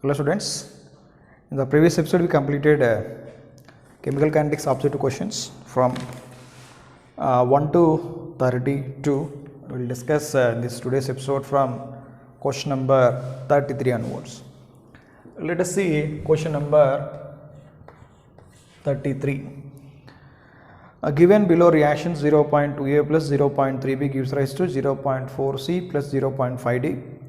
Hello students, in the previous episode we completed chemical kinetics objective questions from 1 to 32. We will discuss this today's episode from question number 33 onwards. Let us see question number 33. Given below reaction 0.2A plus 0.3B gives rise to 0.4C plus 0.5D.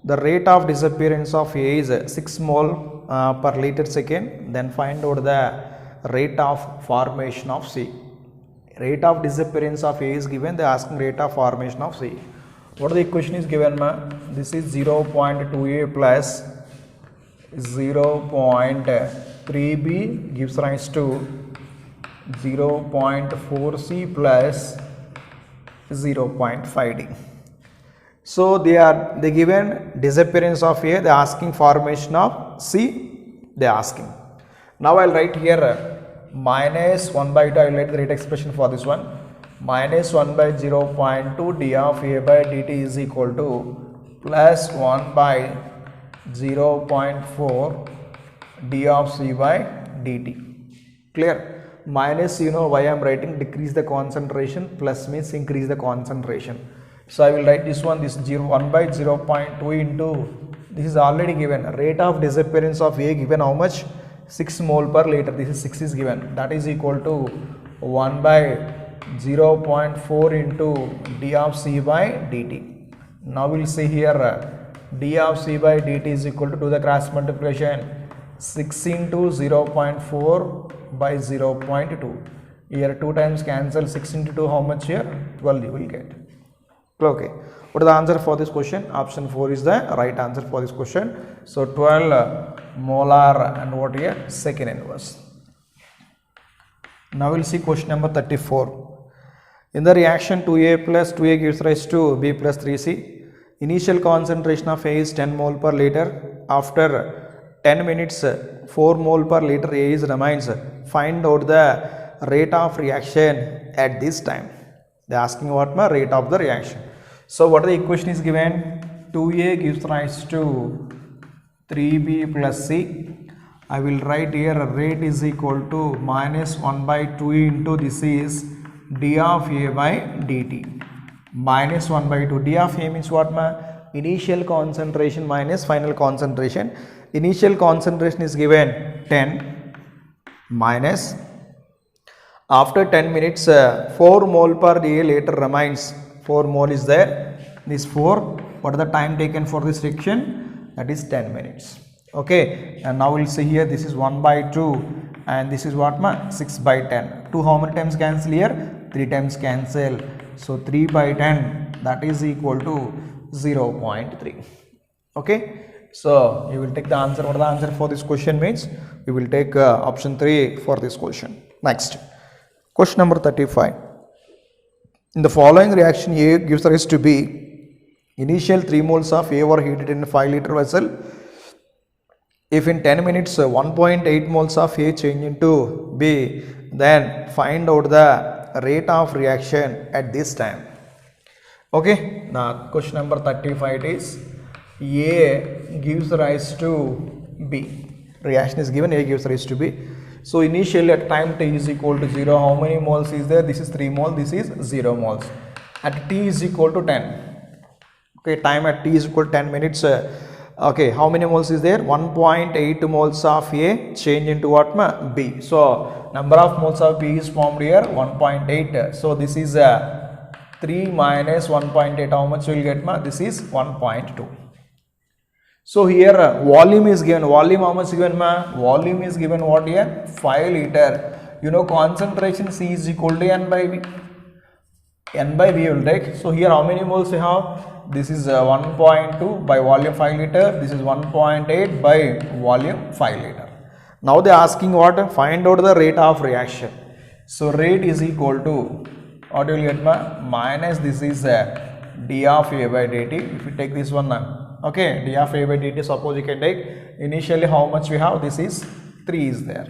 The rate of disappearance of A is 6 mole per liter second. Then find out the rate of formation of C. Rate of disappearance of A is given. They are asking rate of formation of C. What the equation is given? This is 0.2A plus 0.3B gives rise to 0.4C plus 0.5D. So they given disappearance of A, they are asking formation of C, they are asking. Now I will write here minus 1 by 2, I will write the rate expression for this one. Minus 1 by 0.2 d of A by dt is equal to plus 1 by 0.4 d of C by dt. Clear? Minus, you know why I am writing, decrease the concentration, plus means increase the concentration. So I will write this one, this 1 by 0.2 into, this is already given, rate of disappearance of A given how much? 6 mole per liter, this is 6 is given, that is equal to 1 by 0.4 into d of C by dt. Now we will see here, d of C by dt is equal to, do the cross multiplication, 6 into 0.4 by 0.2. Here 2 times cancel, 6 into 2 how much here? 12 you will get. Okay, what is the answer for this question? Option 4 is the right answer for this question. So 12 molar and what here? Second inverse. Now we will see question number 34. In the reaction 2A plus 2A gives rise to B plus 3C. Initial concentration of A is 10 mole per liter. After 10 minutes 4 mole per liter A is remains. Find out the rate of reaction at this time. They are asking what my rate of the reaction. So what the equation is given? 2A gives rise to 3B plus C. I will write here rate is equal to minus 1 by 2 into this is d of A by dt. Minus 1 by 2. D of A means what ma? Initial concentration minus final concentration. Initial concentration is given 10 minus after 10 minutes 4 mole per A later remains. 4 mole is there. This 4. What is the time taken for this reaction? That is 10 minutes. Okay. And now we will see here this is 1 by 2 and this is what ma? 6 by 10. 2 how many times cancel here? 3 times cancel. So 3 by 10 that is equal to 0.3. Okay. So you will take the answer. What the answer for this question means? We will take option 3 for this question. Next. Question number 35. In the following reaction, A gives rise to B. Initial 3 moles of A were heated in a 5 liter vessel. If in 10 minutes 1.8 moles of A change into B, then find out the rate of reaction at this time. Okay, now question number 35 is A gives rise to B. Reaction is given, A gives rise to B. So initially at time t is equal to 0, how many moles is there? This is 3 mole, this is 0 moles. At t is equal to 10. Okay, time at t is equal to 10 minutes. Okay, how many moles is there? 1.8 moles of A change into what ma? B. So number of moles of B is formed here 1.8. So this is 3 minus 1.8. How much you will get ma? This is 1.2. So here volume is given. Volume how much given ma? Volume is given what here? 5 liter. You know concentration C is equal to N by V. N by V will take. So here how many moles we have? This is 1.2 by volume 5 liter. This is 1.8 by volume 5 liter. Now they are asking what? Find out the rate of reaction. So rate is equal to what you will get ma? Minus this is d of A by dt. If you take this one okay, d of A by dt, suppose you can take initially how much we have? This is 3 is there.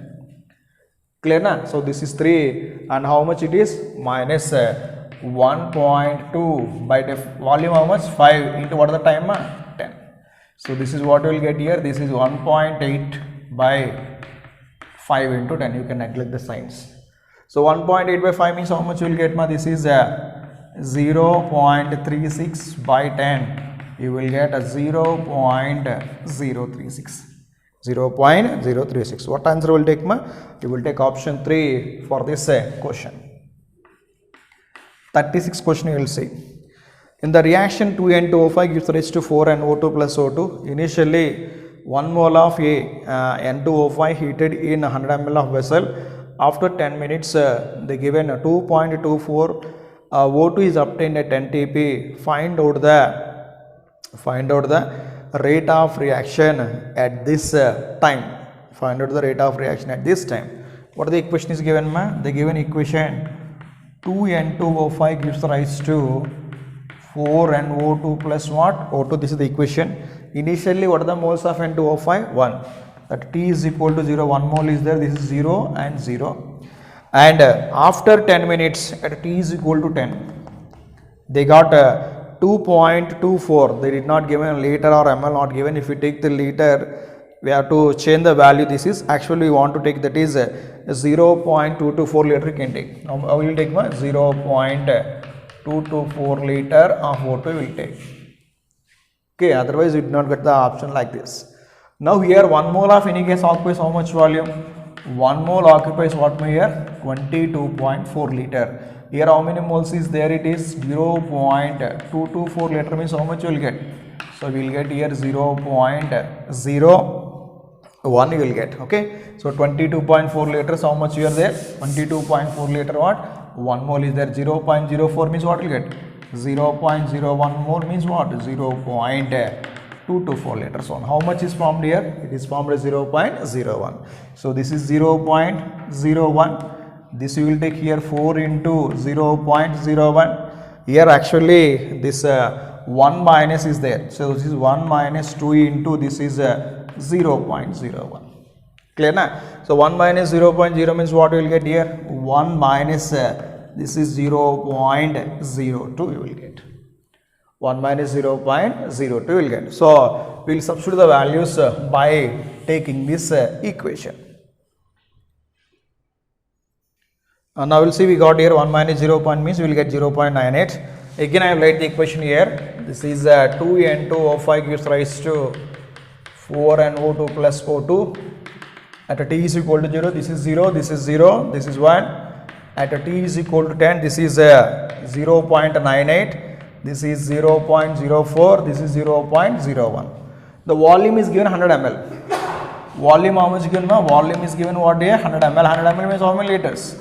Clear na? So this is 3 and how much it is? Minus 1.2 by volume how much? 5 into what is the time? 10. So this is what you will get here. This is 1.8 by 5 into 10. You can neglect the signs. So 1.8 by 5 means how much you will get? This is 0.36 by 10. You will get a 0.036. 0.036. What answer will take? You will take option 3 for this question. 36 question you will see. In the reaction 2N2O5 gives rise to 4NO2 plus O2. Initially 1 mole of N2O5 heated in 100 ml of vessel. After 10 minutes they given 2.24 O2 is obtained at 10 TP. Find out the rate of reaction at this time. Find out the rate of reaction at this time. What the equation is given? The given equation 2N2O5 gives rise to 4NO2 plus what? O2. This is the equation. Initially, what are the moles of N2O5? 1. That T is equal to 0. 1 mole is there. This is 0 and 0. And after 10 minutes, at T is equal to 10, they got 2.24. They did not given liter or ml not given. If we take the liter, we have to change the value. This is actually we want to take that is 0.224 liter can take. Now we will take 0.224 liter of O2 will take. Okay, otherwise we did not get the option like this. Now here 1 mole of any gas occupies how much volume? 1 mole occupies what here? 22.4 liter. Here how many moles is there? It is 0.224 liter means how much you will get? So we will get here 0.01 you will get. Okay. So 22.4 liters how much you are there? 22.4 liter what? 1 mole is there. 0.04 means what you will get? 0.01 mole means what? 0.224 liters on. How much is formed here? It is formed as 0.01. So this is 0.01. This you will take here 4 into 0.01. Here actually this 1 minus is there. So this is 1 minus 2 into this is 0.01. Clear na? So 1 minus 0.0 means what you will get here? 1 minus this is 0.02 you will get. 1 minus 0.02 you will get. So we will substitute the values by taking this equation. Now we will see we got here 1 minus 0 point means we will get 0.98. Again I will write the equation here. This is 2N2O5 gives rise to 4NO2 plus O2. At a T is equal to 0, this is 0, this is 0, this is 1. At a T is equal to 10, this is 0.98, this is 0.04, this is 0.01. The volume is given 100 ml. Volume how much given? Volume is given what here? 100 ml. 100 ml means how many liters?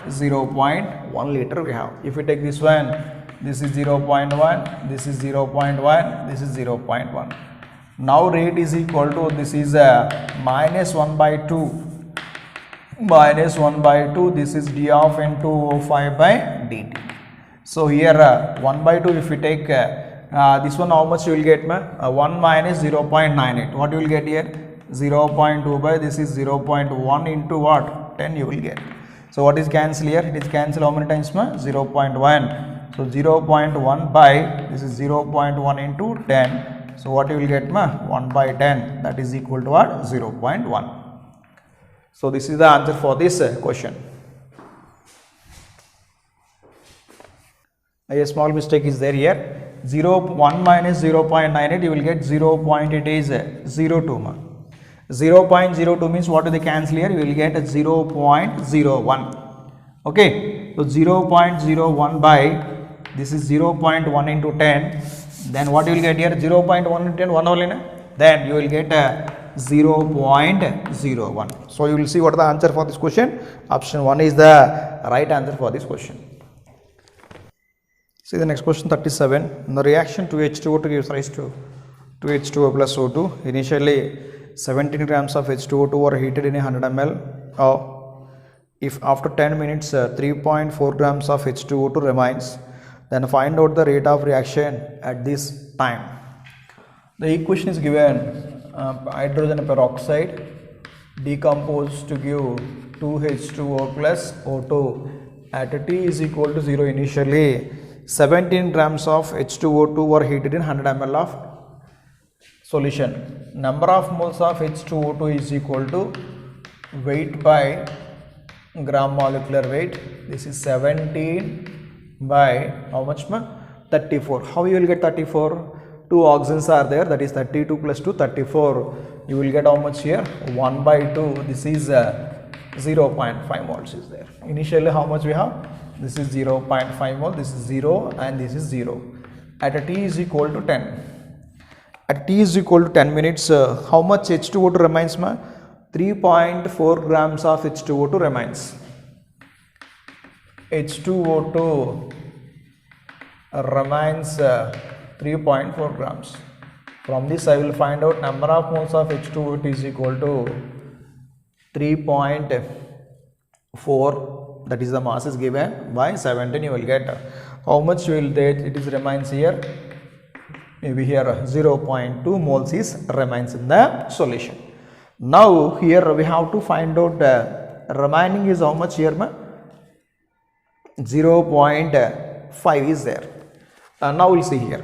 0.1 liter we have. If we take this one, this is 0.1, this is 0.1, this is 0.1. Now rate is equal to this is minus 1 by 2. Minus 1 by 2, this is d of N2O5 by dt. So here 1 by 2 if we take this one how much you will get? 1 minus 0.98. What you will get here? 0.2 by this is 0.1 into what? 10 you will get. So what is cancel here? It is cancel how many times? 0.1. So 0.1 by this is 0.1 into 10. So what you will get? 1 by 10, that is equal to what? 0.1. So this is the answer for this question. A small mistake is there here. 1 minus 0.98 you will get 0.it is 02. 0.02 means what do they cancel here? You will get 0.01. Okay. So 0.01 by this is 0.1 into 10. Then what you will get here? 0.1 into 10, 1 only. Then you will get 0.01. So you will see what is the answer for this question. Option 1 is the right answer for this question. See the next question 37. In the reaction 2H2O2 gives rise to 2H2O plus O2. Initially 17 grams of H2O2 were heated in 100 ml. If after 10 minutes 3.4 grams of H2O2 remains, then find out the rate of reaction at this time. The equation is given hydrogen peroxide decomposed to give 2H2O plus O2 at T is equal to 0. Initially 17 grams of H2O2 were heated in 100 ml of Solution. Number of moles of H2O2 is equal to weight by gram molecular weight. This is 17 by how much? 34. How you will get 34? Two oxygens are there, that is 32 plus 2, 34. You will get how much here? 1 by 2. This is 0.5 moles is there. Initially how much we have? This is 0.5 mole, this is 0 and this is 0. At a t is equal to 10. At t is equal to 10 minutes, how much H2O2 remains? 3.4 grams of H2O2 remains. H2O2 remains 3.4 grams. From this I will find out number of moles of H2O2 is equal to 3.4, that is the mass is given by 17. You will get how much will that it is remains here? Maybe here 0.2 moles is remains in the solution. Now here we have to find out remaining is how much here? 0.5 is there. Now we'll see here.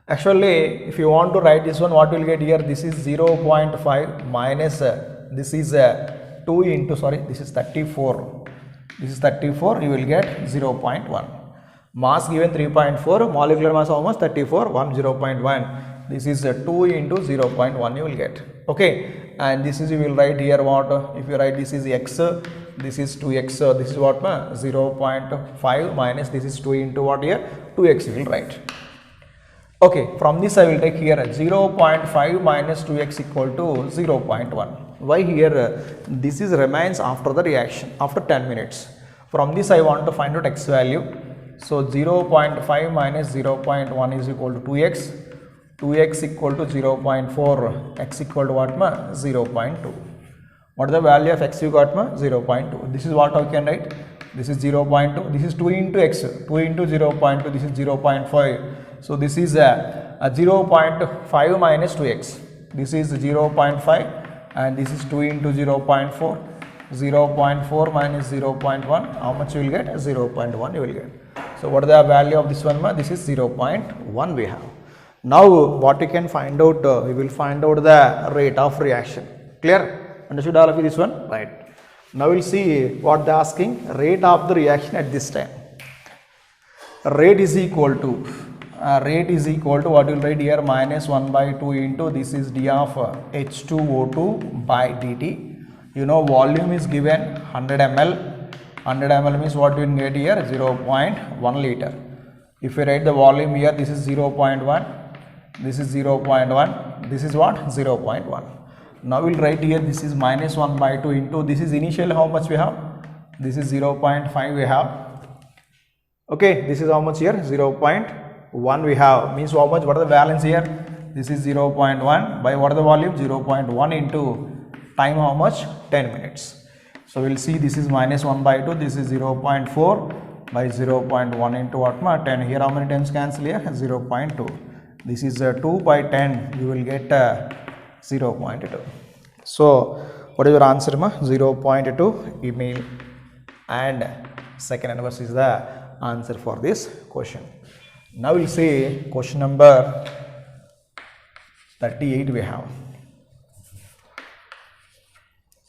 Actually, if you want to write this one, what will get here? This is 0.5 minus this is 2 into, sorry, this is 34. This is 34, you will get 0.1. Mass given 3.4, molecular mass how much? 34, 0.1. This is 2 into 0.1 you will get. Okay, and this is you will write here what? If you write this is x, this is 2x, this is what? 0.5 minus this is 2 into what here? 2x you will write. Okay, from this I will take here 0.5 minus 2x equal to 0.1. Why here? This is remains after the reaction, after 10 minutes. From this I want to find out x value. So 0.5 minus 0.1 is equal to 2x. 2x equal to 0.4, x equal to what? 0.2. What is the value of x you got? 0.2. This is what I can write. This is 0.2. This is 2 into x. 2 into 0.2. This is 0.5. So this is a 0.5 minus 2x. This is 0.5 and this is 2 into 0.4. 0.4 minus 0.1. How much you will get? 0.1 you will get. So what is the value of this one? This is 0.1 we have. Now what we can find out? We will find out the rate of reaction. Clear? Understood all of you this one? Right. Now we will see what they are asking. Rate of the reaction at this time. Rate is equal to what you will write here? Minus 1 by 2 into this is d of H2O2 by dt. You know volume is given 100 ml. 100 ml means what you will get here? 0.1 liter. If you write the volume here, this is 0.1. This is 0.1. This is what? 0.1. Now we will write here this is minus 1 by 2 into this is initial how much we have? This is 0.5 we have. Okay, this is how much here? 0.1 we have. Means how much? What is the balance here? This is 0.1 by what is the volume? 0.1 into time how much? 10 minutes. So we will see this is minus 1 by 2. This is 0.4 by 0.1 into what? 10. Here how many times cancel here? 0.2. This is 2 by 10. You will get 0.2. So what is your answer? 0.2 email, and second inverse is the answer for this question. Now we will see question number 38 we have.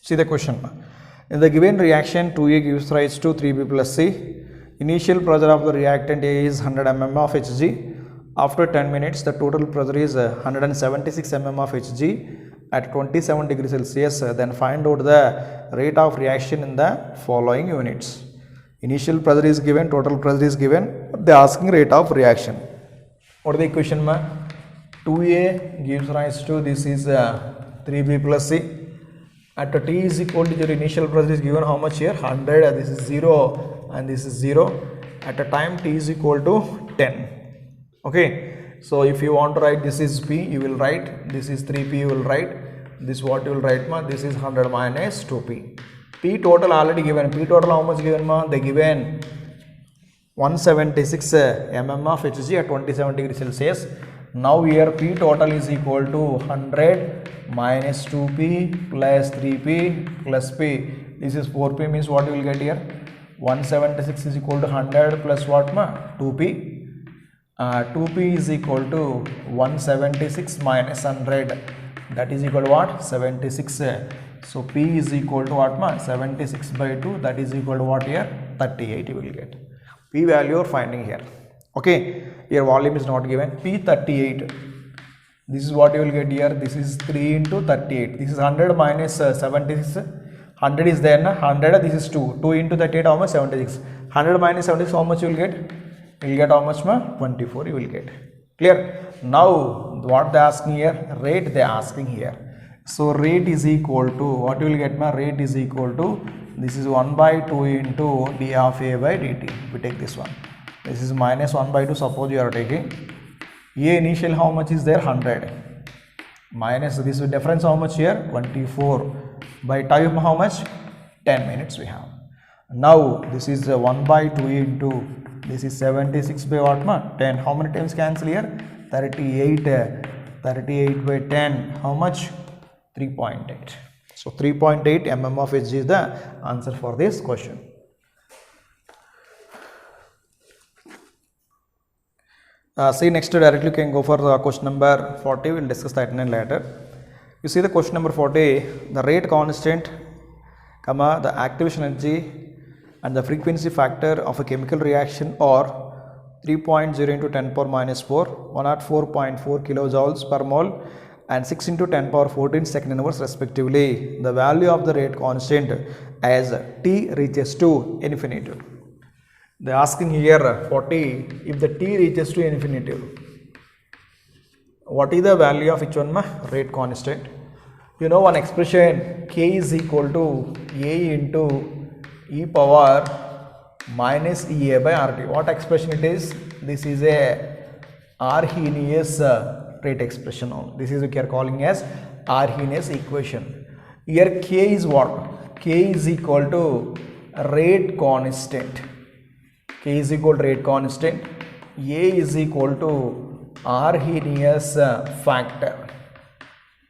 See the question. In the given reaction 2A gives rise to 3B plus C. Initial pressure of the reactant A is 100 mm of Hg. After 10 minutes, the total pressure is 176 mm of Hg at 27 degrees Celsius. Then find out the rate of reaction in the following units. Initial pressure is given, total pressure is given. They are asking rate of reaction. What is the equation? 2A gives rise to this is 3B plus C. At T is equal to your initial pressure is given how much here? 100. This is 0 and this is 0. At a time T is equal to 10. Okay, so if you want to write this is P, you will write this is 3P, you will write this what you will write this is 100 minus 2P. P total already given. P total how much given They given 176 mm of Hg at 27 degrees Celsius. Now here P total is equal to 100 minus 2P plus 3P plus P. This is 4P means what you will get here? 176 is equal to 100 plus what 2P. 2p is equal to 176 minus 100, that is equal to what? 76. So p is equal to what? 76 by 2, that is equal to what here? 38 you will get. P value you are finding here. Okay, here volume is not given. P 38. This is what you will get here. This is 3 into 38. This is 100 minus 76. 100 is there, na? 100, this is 2. 2 into 38, how much? 76. 100 minus 76, how much you will get? You will get how much, ma? 24 you will get. Clear? Now, what they are asking here? Rate they are asking here. So, rate is equal to, what you will get, ma? Rate is equal to, this is 1 by 2 into d of a by dt. We take this one. This is minus 1 by 2, suppose you are taking. A initial how much is there? 100 minus this difference how much here? 24 by time how much? 10 minutes we have. Now this is 1 by 2 into this is 76 by what? 10. How many times cancel here? 38. 38 by 10 how much? 3.8. So 3.8 mm of Hg is the answer for this question. See next directly you can go for the question number 40. We will discuss that later. You see the question number 40, the rate constant, comma, the activation energy and the frequency factor of a chemical reaction are 3.0 into 10 power minus 4, 104.4 kilojoules per mole and 6 into 10 power 14 second inverse respectively. The value of the rate constant as t reaches to infinity. They are asking here 40, if the t reaches to infinity, what is the value of each one? Rate constant. You know one expression, k is equal to a into e power minus ea by rt. What expression it is? This is a Arrhenius rate expression. This is what we are calling as Arrhenius equation. Here k is what? K is equal to rate constant. K is equal to rate constant. A is equal to Arrhenius factor.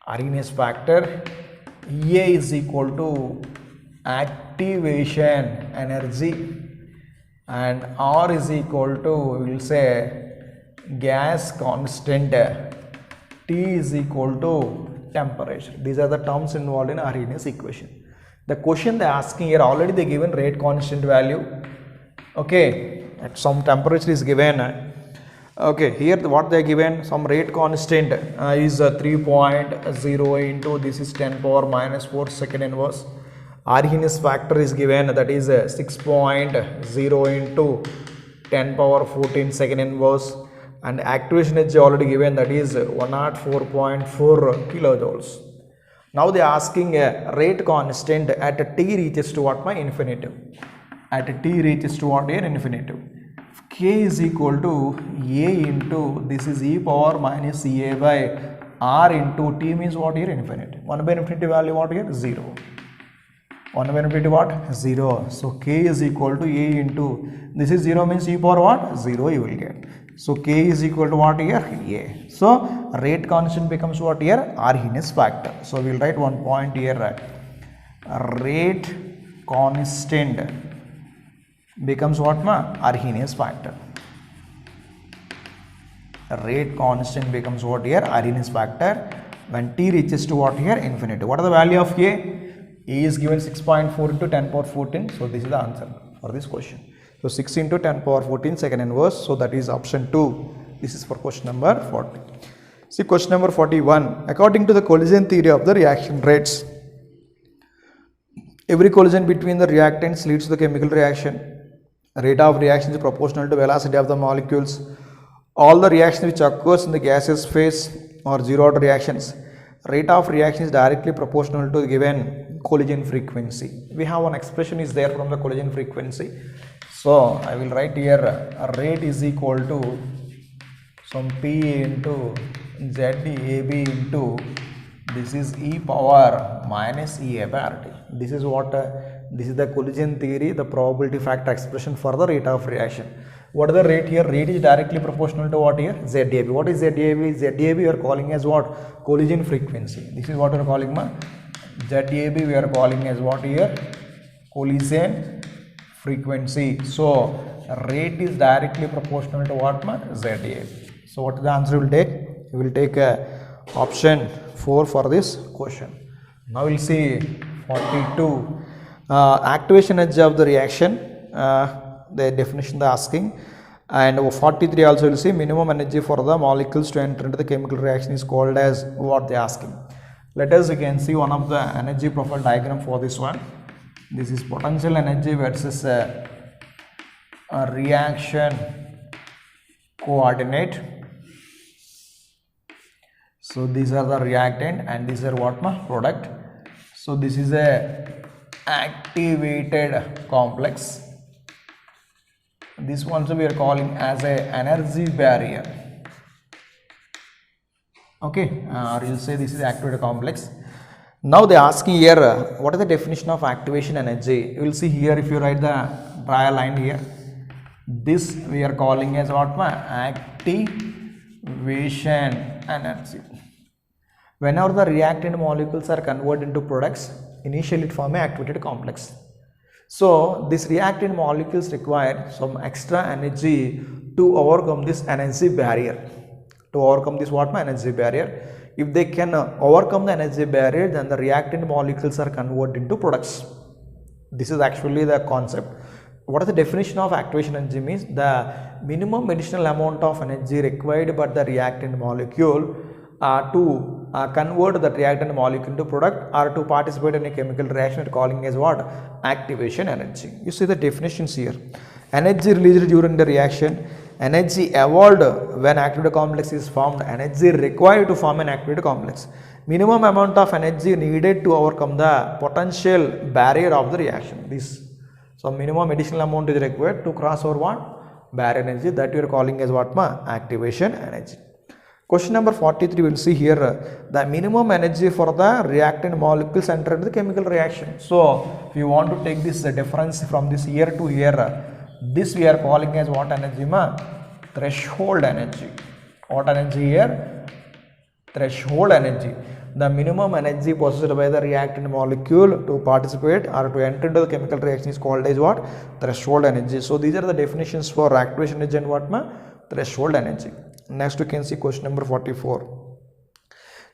Arrhenius factor. A is equal to activation energy. And R is equal to, we will say, gas constant. T is equal to temperature. These are the terms involved in Arrhenius equation. The question they are asking here, already they given rate constant value. Okay, at some temperature is given. Okay, here what they are given, some rate constant is 3.0 into this is 10 power minus 4 second inverse. Arrhenius factor is given, that is 6.0 into 10 power 14 second inverse, and activation energy already given, that is 104.4 kilojoules. Now they are asking a rate constant at t reaches to what? Infinitive. At t reaches to what here? Infinitive. K is equal to a into this is e power minus ea by r into t means what here? Infinity. 1 by infinity value what here? 0. 1 by infinity what? 0. So k is equal to a into this is 0 means e power what? 0 you will get. So k is equal to what here? A. So rate constant becomes what here? Arrhenius factor. So we will write one point here. Rate constant becomes what? Arrhenius factor. Rate constant becomes what here? Arrhenius factor when t reaches to what here? Infinity. What is the value of A? A is given 6.4 into 10 power 14. So this is the answer for this question. So 6 into 10 power 14 second inverse. So that is option 2. This is for question number 40. See question number 41. According to the collision theory of the reaction rates, every collision between the reactants leads to the chemical reaction. Rate of reaction is proportional to velocity of the molecules. All the reactions which occurs in the gaseous phase are zero order reactions. Rate of reaction is directly proportional to the given collision frequency. We have one expression is there from the collision frequency. So I will write here a rate is equal to some P into ZAB into this is e power minus EA by RT. This is what this is the collision theory, the probability factor expression for the rate of reaction. What is the rate here? Rate is directly proportional to what here? ZAB. What is ZAB? ZAB we are calling as what? Collision frequency. This is what we are calling ZAB we are calling as what here? Collision frequency. So rate is directly proportional to what? ZA. So what is the answer we will take? We will take option 4 for this question. Now we will see 42. Activation energy of the reaction, the definition they are asking. And 43 also will see minimum energy for the molecules to enter into the chemical reaction is called as what they are asking. Let us again see one of the energy profile diagram for this one. This is potential energy versus a reaction coordinate. So these are the reactant and these are what? Product. So this is a activated complex. This one also we are calling as a energy barrier. Okay, or you'll say this is activated complex. Now they are asking here, what is the definition of activation energy? You will see here, if you write the draw a line here, this we are calling as what? Activation energy. Whenever the reactant molecules are converted into products, initially it forms an activated complex. So these reactant molecules require some extra energy to overcome this energy barrier. To overcome this what? Energy barrier. If they can overcome the energy barrier, then the reactant molecules are converted into products. This is actually the concept. What is the definition of activation energy? Means the minimum additional amount of energy required by the reactant molecule to convert the reactant molecule into product or to participate in a chemical reaction, calling as what? Activation energy. You see the definitions here. Energy released during the reaction, energy evolved when activated complex is formed, energy required to form an activated complex, minimum amount of energy needed to overcome the potential barrier of the reaction. This, so minimum additional amount is required to cross over what? Barrier energy, that we are calling as what? Activation energy. Question number 43 we will see here, the minimum energy for the reactant molecules enter into the chemical reaction. So if you want to take this difference from this here to here, this we are calling as what energy? Threshold energy. What energy here? Threshold energy. The minimum energy possessed by the reactant molecule to participate or to enter into the chemical reaction is called as what? Threshold energy. So these are the definitions for activation energy and what? Threshold energy. Next you can see question number 44.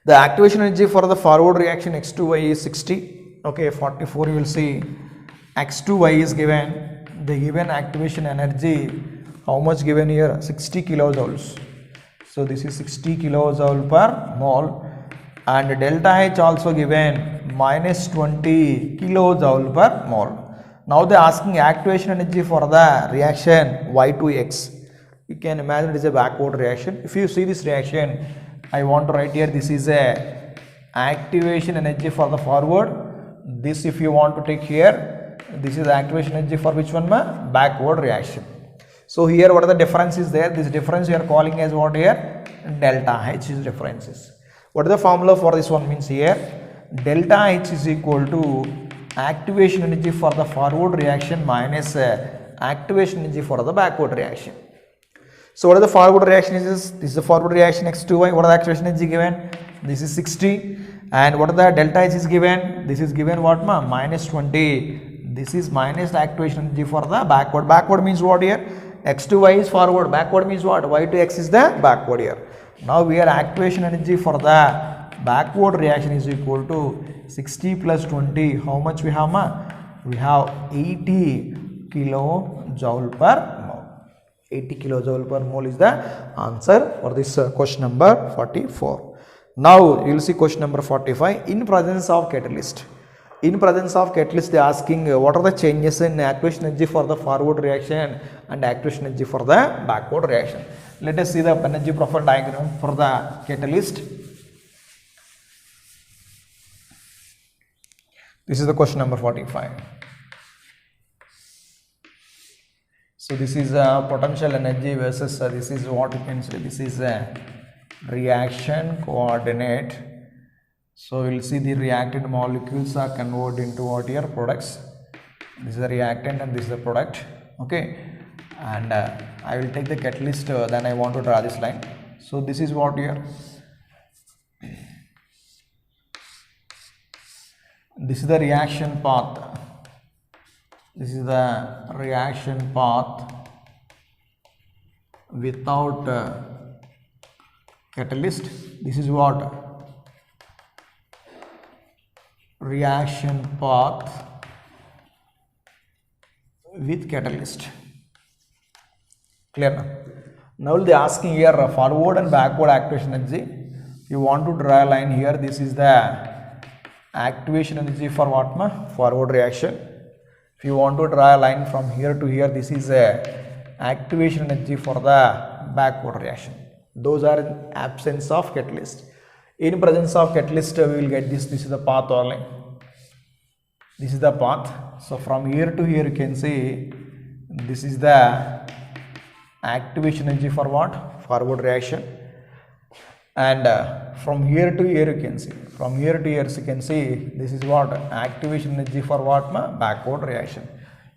The activation energy for the forward reaction X2Y is 60. Okay, 44 you will see X2Y is given. The given activation energy, how much given here? 60 kilojoules. So this is 60 kilojoule per mole, and delta H also given minus 20 kilojoule per mole. Now they are asking activation energy for the reaction Y2X. You can imagine it is a backward reaction. If you see this reaction, I want to write here, this is a activation energy for the forward. This if you want to take here, this is the activation energy for which one? Backward reaction. So here what are the differences there? This difference you are calling as what here? Delta H is differences. What is the formula for this one? Means here delta H is equal to activation energy for the forward reaction minus activation energy for the backward reaction. So what are the forward reaction is? This is the forward reaction X2Y. What are the activation energy given? This is 60. And what are the delta H is given? This is given what? Minus 20. This is minus the activation energy for the backward. Backward means what here? X2Y is forward. Backward means what? Y2X is the backward here. Now we are activation energy for the backward reaction is equal to 60 plus 20. How much we have? We have 80 kilojoule per mole. 80 kilojoule per mole is the answer for this question number 44. Now you will see question number 45. In presence of catalyst. In presence of catalyst, they are asking what are the changes in activation energy for the forward reaction and activation energy for the backward reaction. Let us see the energy profile diagram for the catalyst. This is the question number 45. So this is potential energy versus this is what you can say. This is a reaction coordinate. So we will see the reactant molecules are converted into what here? Products. This is the reactant and this is the product. Okay, and I will take the catalyst. Then I want to draw this line. So this is what here. This is the reaction path. This is the reaction path without catalyst. This is what reaction path with catalyst. Clear now? Now they are asking here forward and backward activation energy. You want to draw a line here. This is the activation energy for what? Forward reaction. If you want to draw a line from here to here, this is a activation energy for the backward reaction. Those are in absence of catalyst. In presence of catalyst, we will get this. This is the path only. This is the path. So from here to here, you can see this is the activation energy for what? Forward reaction. And from here to here, you can see. From here to here, you can see this is what? Activation energy for what? Backward reaction.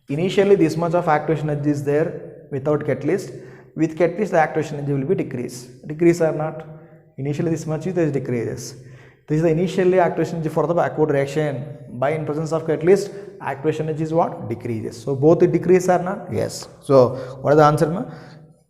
Initially, this much of activation energy is there without catalyst. With catalyst, the activation energy will be decreased. Decrease or not? Initially, this much is decreases. This is the initially activation energy for the backward reaction. By in presence of catalyst, activation energy is what? Decreases. So both it decrease or not? Yes. So what is the answer?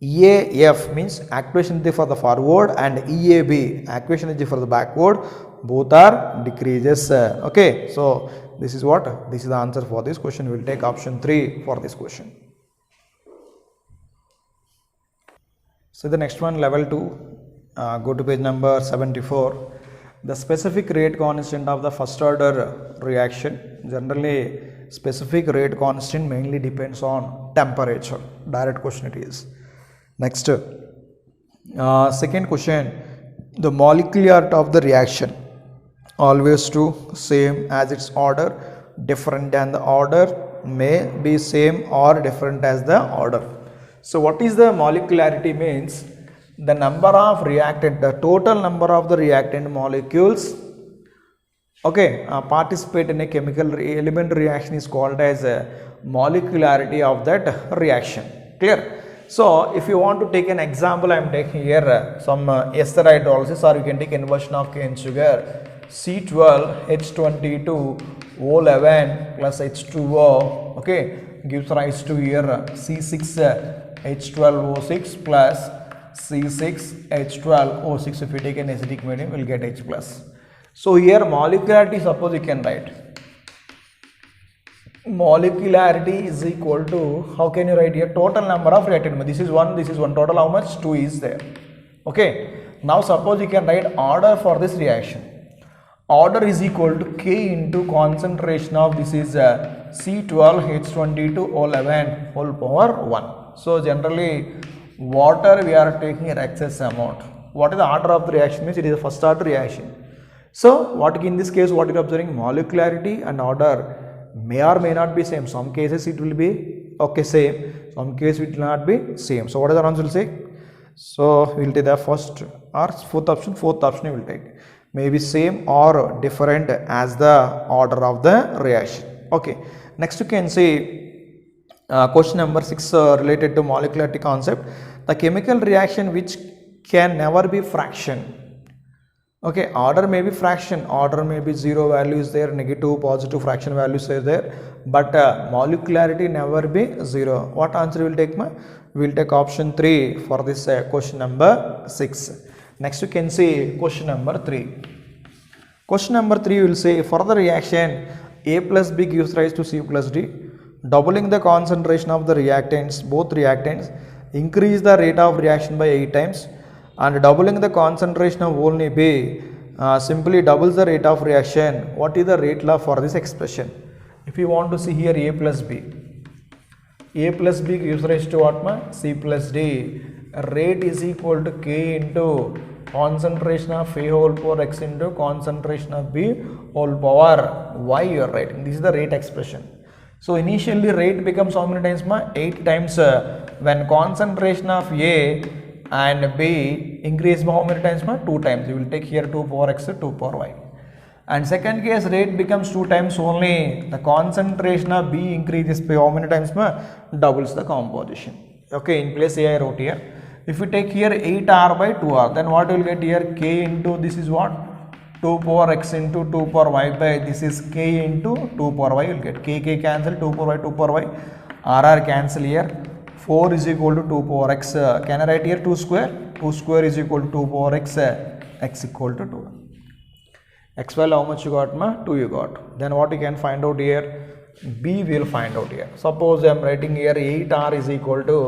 EAF means activation energy for the forward and EAB activation energy for the backward. Both are decreases. Okay. So this is what? This is the answer for this question. We will take option 3 for this question. So the next one, level 2. Go to page number 74. The specific rate constant of the first order reaction. Generally, specific rate constant mainly depends on temperature. Direct question it is. Next, second question. The molecularity of the reaction always to same as its order, different than the order, may be same or different as the order. So what is the molecularity means? The number of reactant, the total number of the reactant molecules, okay, participate in a chemical element reaction is called as a molecularity of that reaction. Clear? So if you want to take an example, I am taking here some ester hydrolysis, or you can take inversion of cane sugar. C12H22O11 plus H2O, okay, gives rise to here C6H12O6 plus C6H12O6. If you take an acidic medium, you will get H plus. So here molecularity, suppose you can write molecularity is equal to, how can you write here? Total number of reactant. This is 1, total how much? 2 is there. Okay. Now suppose you can write order for this reaction. Order is equal to K into concentration of, this is C12H22O11 whole power 1. So generally water we are taking an excess amount. What is the order of the reaction means? It is a first order reaction. So what in this case, what you are observing, molecularity and order may or may not be same. Some cases it will be okay same, some cases it will not be same. So what is the answer will say? So we will take the first or fourth option. Fourth option we will take, maybe same or different as the order of the reaction. Okay. Next you can see question number 6 related to molecularity concept. The chemical reaction which can never be fraction. Okay, order may be fraction, order may be 0 values there, negative, positive fraction values are there, but molecularity never be 0. What answer will take? We will take option 3 for this question number 6. Next you can see question number 3. Question number 3 will say, for the reaction A plus B gives rise to C plus D, doubling the concentration of the reactants, both reactants, increase the rate of reaction by 8 times, and doubling the concentration of only B simply doubles the rate of reaction. What is the rate law for this expression? If you want to see here A plus B gives rise to what? C plus D. Rate is equal to K into concentration of A whole power X into concentration of B whole power Y you are writing. This is the rate expression. So initially rate becomes how many times? 8 times when concentration of A and B increase by how many times? 2 times. You will take here 2 power X, 2 power Y. And second case rate becomes 2 times only. The concentration of B increases by how many times? Doubles the composition. Okay, in place A I wrote here. If we take here 8R by 2R, then what you will get here? K into this is what? 2 power X into 2 power Y by this is K into 2 power Y. You will get K cancel, 2 power Y, 2 power Y. RR cancel here. 4 is equal to 2 power x. Can I write here 2 square? 2 square is equal to 2 power x. X equal to 2. X value how much you got ma? 2 you got. Then what you can find out here? B will find out here. Suppose I am writing here 8r is equal to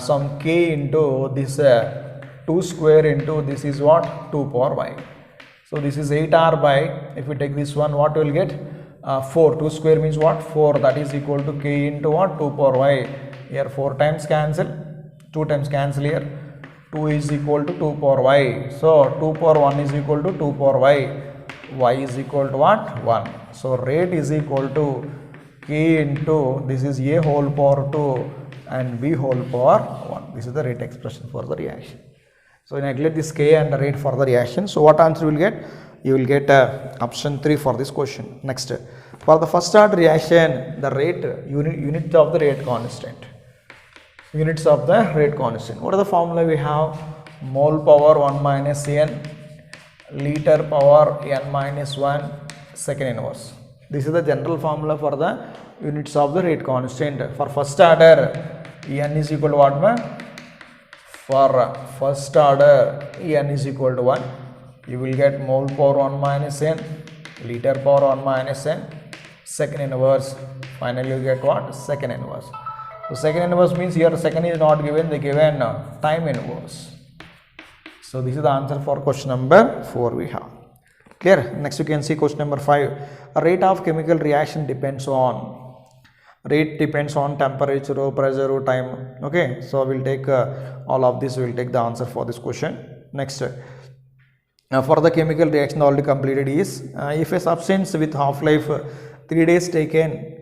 some k into this 2 square into this is what? 2 power y. So this is 8r by, if we take this one, what we will get? 4. 2 square means what? 4. That is equal to k into what? 2 power y. Here 4 times cancel, 2 times cancel here. 2 is equal to 2 power y. So 2 power 1 is equal to 2 power y. Y is equal to what? 1. So rate is equal to k into, this is a whole power 2 and b whole power 1. This is the rate expression for the reaction. So neglect this k and the rate for the reaction. So what answer you will get? You will get option 3 for this question. Next, for the first order reaction, the rate unit of the rate constant. Units of the rate constant. What is the formula we have? Mole power 1 minus n, liter power n minus 1, second inverse. This is the general formula for the units of the rate constant. For first order, n is equal to what? For first order, n is equal to 1. You will get mole power 1 minus n, liter power 1 minus n, second inverse. Finally, you get what? Second inverse. So second inverse means here second is not given, they given time inverse. So this is the answer for question number 4 we have. Clear? Next you can see question number 5. A rate of chemical reaction depends on, rate depends on temperature, pressure, time. Okay, so we'll take all of this, we'll take the answer for this question. Next, for the chemical reaction already completed is, if a substance with half-life 3 days taken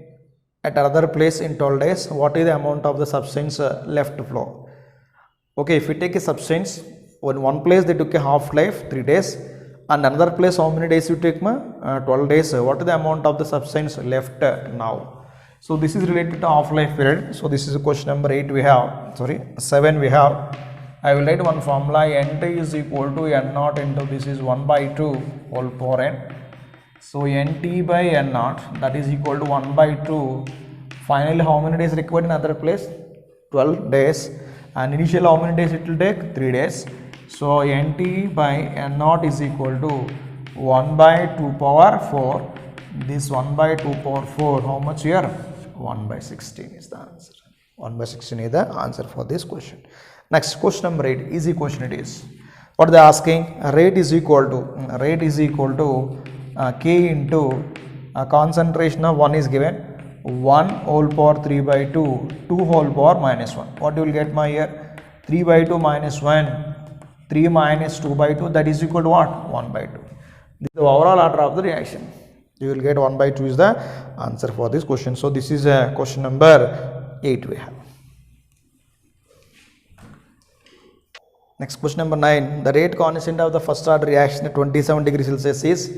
at another place in 12 days, what is the amount of the substance left to flow? Okay, if we take a substance, in one place they took a half-life 3 days, and another place how many days you take? 12 days. What is the amount of the substance left now? So this is related to half-life period. So this is question number 8 we have, 7 we have. I will write one formula, Nt is equal to N naught into this is 1 by 2 whole power n. So Nt by N naught, that is equal to 1 by 2. Finally, how many days required in other place? 12 days. And initially how many days it will take? 3 days. So Nt by N naught is equal to 1 by 2 power 4. This 1 by 2 power 4, how much here? 1 by 16 is the answer. 1 by 16 is the answer for this question. Next, question number 8, easy question it is. What they are asking? Rate is equal to K into concentration of 1 is given, 1 whole power 3 by 2, 2 whole power minus 1. What you will get my here? 3 by 2 minus 1, 3 minus 2 by 2, that is equal to what? 1 by 2. This is the overall order of the reaction. You will get 1 by 2 is the answer for this question. So this is question number 8 we have. Next, question number 9. The rate constant of the first order reaction at 27 degrees Celsius is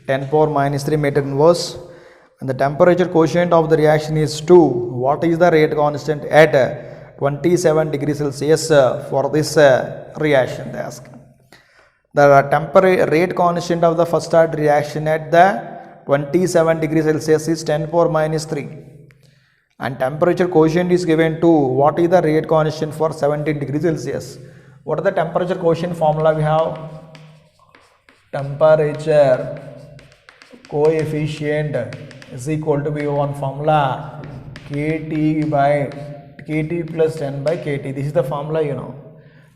10 power minus 3 meter inverse, and the temperature quotient of the reaction is 2. What is the rate constant at 27 degrees Celsius for this reaction? They ask. The rate constant of the first order reaction at the 27 degrees Celsius is 10 power minus 3, and temperature quotient is given 2. What is the rate constant for 17 degrees Celsius? What is the temperature quotient formula we have? Temperature coefficient is equal to one formula, Kt by Kt plus 10 by Kt. This is the formula you know.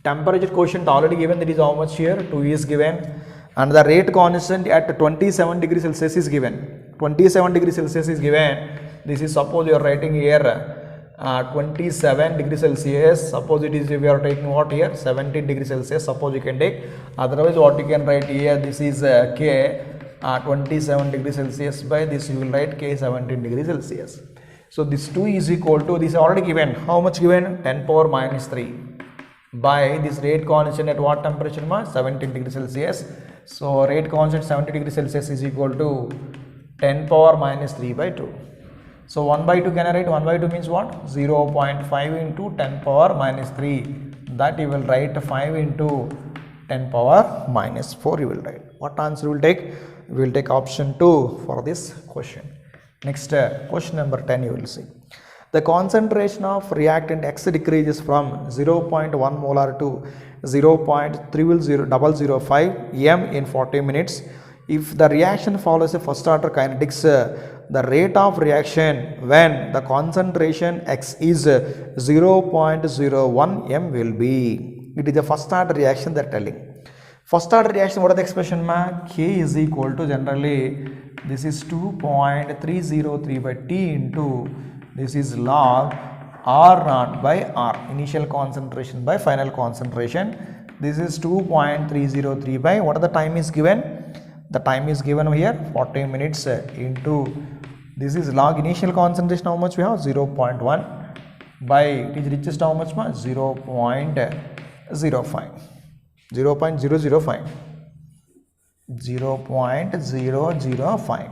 Temperature quotient already given, that is how much here? 2 is given, and the rate constant at 27 degrees Celsius is given. 27 degrees Celsius is given. This is, suppose you are writing here 27 degrees Celsius. Suppose it is, we are taking what here? 17 degrees Celsius. Suppose you can take. Otherwise, what you can write here? This is K 27 degrees Celsius by this you will write K 17 degrees Celsius. So this 2 is equal to, this is already given. How much given? 10 power minus 3 by this rate constant at what temperature? 17 degrees Celsius. So rate constant 70 degrees Celsius is equal to 10 power minus 3 by 2. So 1 by 2 can I write? 1 by 2 means what? 0.5 into 10 power minus 3. That you will write 5 into 10 power minus 4 you will write. What answer you will take? We will take option 2 for this question. Next, question number 10 you will see. The concentration of reactant X decreases from 0.1 molar to 0.30005 m in 40 minutes. If the reaction follows a first order kinetics, the rate of reaction when the concentration X is 0.01 m will be. It is a first order reaction they are telling. First order reaction, what is the expression ma? K is equal to, generally this is 2.303 by T into this is log R naught by R, initial concentration by final concentration. This is 2.303 by, what are the time is given? The time is given here 40 minutes into, this is log initial concentration, how much we have? 0.1 by, it is richest how much ma? 0.05. 0.005.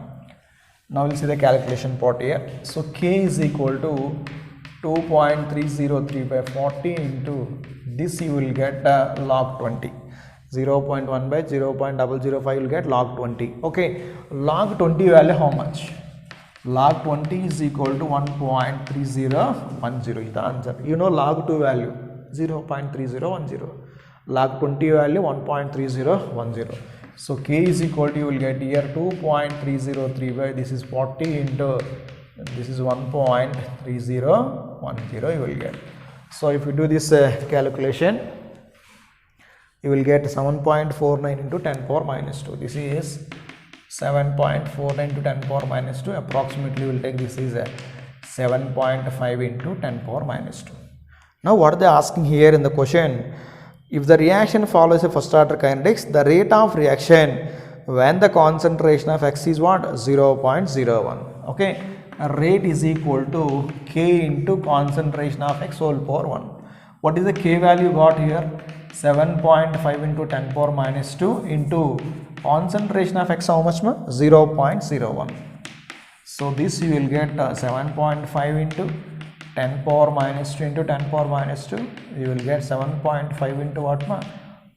Now we'll see the calculation part here. So K is equal to 2.303 by 40 into this, you will get log 20. 0.1 by 0.005 you will get log 20. Okay, log 20 value how much? Log 20 is equal to 1.3010 is the answer. You know log 2 value 0.3010. Log 20 value 1.3010. So K is equal to, you will get here 2.303 by, this is 40 into this is 1.3010 you will get. So if you do this calculation, you will get 7.49 into 10 power minus 2. This is 7.49 to 10 power minus 2. Approximately you will take, this is 7.5 into 10 power minus 2. Now what are they asking here in the question? If the reaction follows a first order kinetics, the rate of reaction when the concentration of X is what? 0.01. Okay, rate is equal to K into concentration of X whole power 1. What is the K value got here? 7.5 into 10 power minus 2 into concentration of X how much? 0.01. So this you will get 7.5 into 10 power minus 2 into 10 power minus 2, you will get 7.5 into what ma?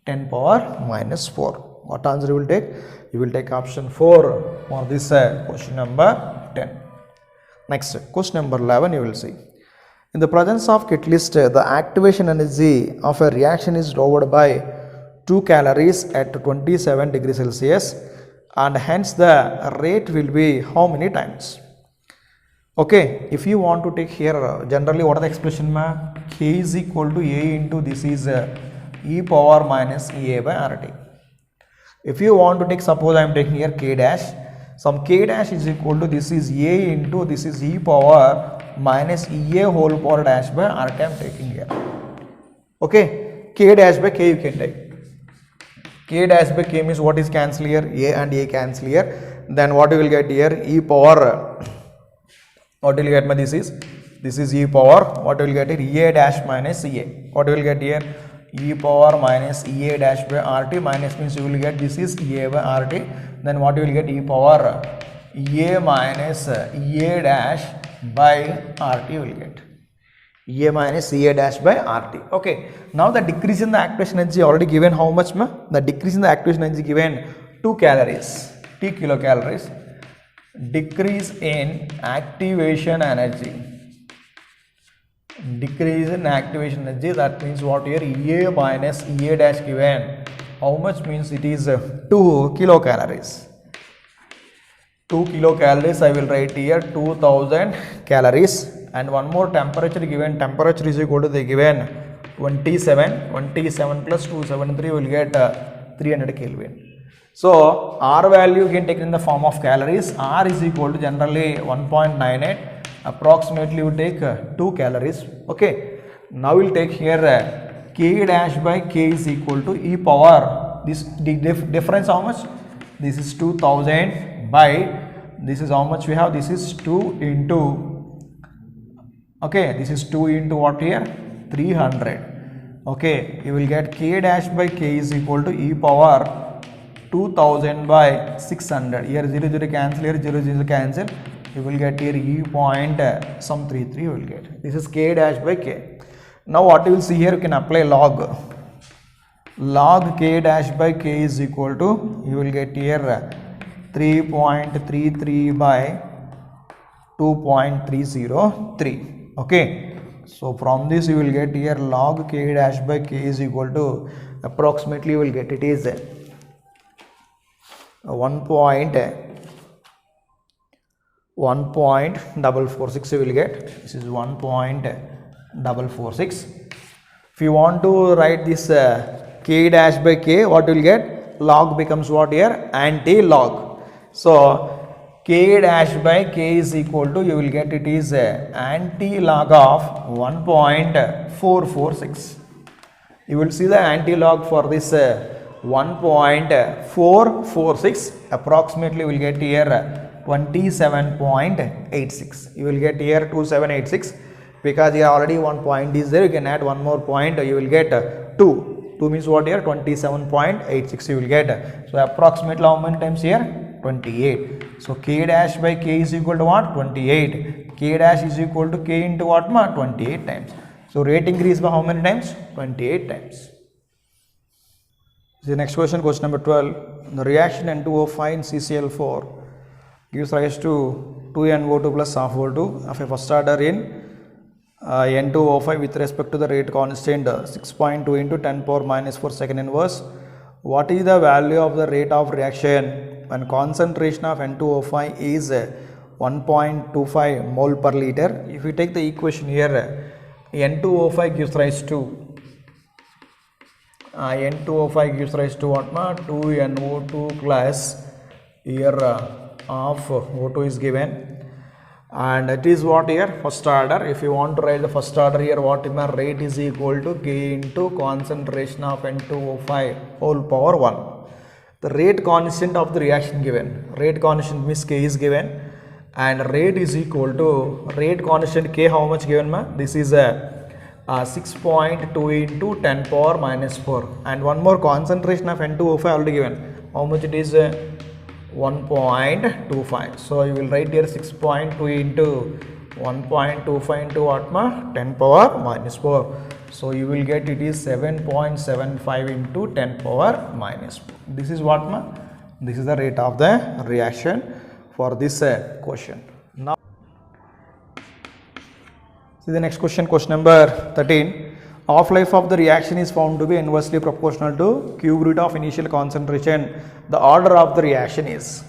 10 power minus 4. What answer you will take? You will take option 4 for this question number 10. Next, question number 11 you will see. In the presence of catalyst, the activation energy of a reaction is lowered by 2 calories at 27 degrees Celsius, and hence the rate will be how many times? Okay, if you want to take here, generally what are the expression ma? K is equal to A into this is e power minus EA by RT. If you want to take, suppose I am taking here K dash, some K dash is equal to this is A into this is e power minus EA whole power dash by RT I am taking here. Okay, K dash by K you can take. K dash by K means what is cancel here? A and A cancel here. Then what you will get here? E power. What will you get? This is e power. What will you get here? EA dash minus EA. What will you get here? E power minus EA dash by RT, minus means you will get this is EA by RT. Then what you will get? E power EA minus EA dash by RT you will get. EA minus EA dash by RT. Okay. Now the decrease in the activation energy already given how much ma? The decrease in the activation energy given 2 calories, T kilocalories. Decrease in activation energy. Decrease in activation energy, that means what here? EA minus EA dash given. How much means it is 2 kilocalories. 2 kilocalories I will write here 2000 calories, and one more temperature given. Temperature is equal to the given 27 plus 273 will get 300 Kelvin. So R value can take in the form of calories. R is equal to generally 1.98. Approximately we take 2 calories. Okay. Now we'll take here K dash by K is equal to e power. This difference how much? This is 2000 by this is how much we have? This is 2 into. Okay. This is 2 into what here? 300. Okay. You will get K dash by K is equal to e power 2000 by 600. Here 0 0 cancel, here 0 0 cancel. You will get here e point some 33 you will get. This is K dash by K. Now what you will see here, you can apply log. Log K dash by K is equal to, you will get here 3.33 by 2.303. Okay, so from this you will get here log k dash by k is equal to approximately you will get it is 1.446 you will get. This is 1.446. If you want to write this k dash by k, what you will get? Log becomes what here? Anti-log. So k dash by k is equal to, you will get it is anti-log of 1.446. You will see the anti-log for this 1.446, approximately you will get here 27.86. You will get here 2786 because here already one point is there. You can add one more point, you will get 2. 2 means what here? 27.86 you will get. So approximately how many times here? 28. So k dash by k is equal to what? 28. K dash is equal to k into what? 28 times. So rate increase by how many times? 28 times. The next question, question number 12. The reaction N2O5 in CCl4 gives rise to 2NO2 plus half O2 of a first order in N2O5 with respect to the rate constant 6.2 into 10 power minus 4 second inverse. What is the value of the rate of reaction when concentration of N2O5 is 1.25 mole per liter? If we take the equation here, N2O5 gives rise to N2O5 gives rise to what? 2NO2 plus here of O2 is given, and it is what here? First order. If you want to write the first order here, what rate is equal to k into concentration of N2O5 whole power 1. The rate constant of the reaction given. Rate constant means k is given, and rate is equal to rate constant k how much given This is a 6.2 into 10 power minus 4, and one more concentration of N2O5 already given. How much it is? 1.25. So you will write here 6.2 into 1.25 into what? 10 power minus 4. So you will get it is 7.75 into 10 power minus 4. This is what? This is the rate of the reaction for this question. Now see the next question, question number 13. Half-life of the reaction is found to be inversely proportional to cube root of initial concentration. The order of the reaction is,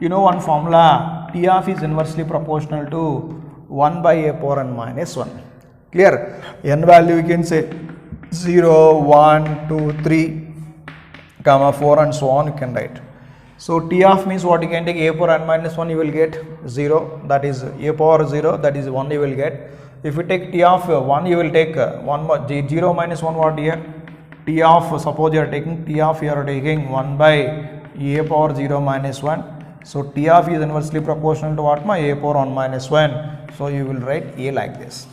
you know one formula, T of is inversely proportional to 1 by a power n minus 1. Clear? N value you can say 0, 1, 2, 3, 4 and so on you can write. So T of means what? You can take a power n minus 1, you will get 0, that is a power 0, that is 1 you will get. If you take T of 1, you will take 1 more, 0 minus 1 what here? T of, suppose you are taking T of, you are taking 1 by a power 0 minus 1. So T of is inversely proportional to what? A power 1 minus 1. So you will write A like this.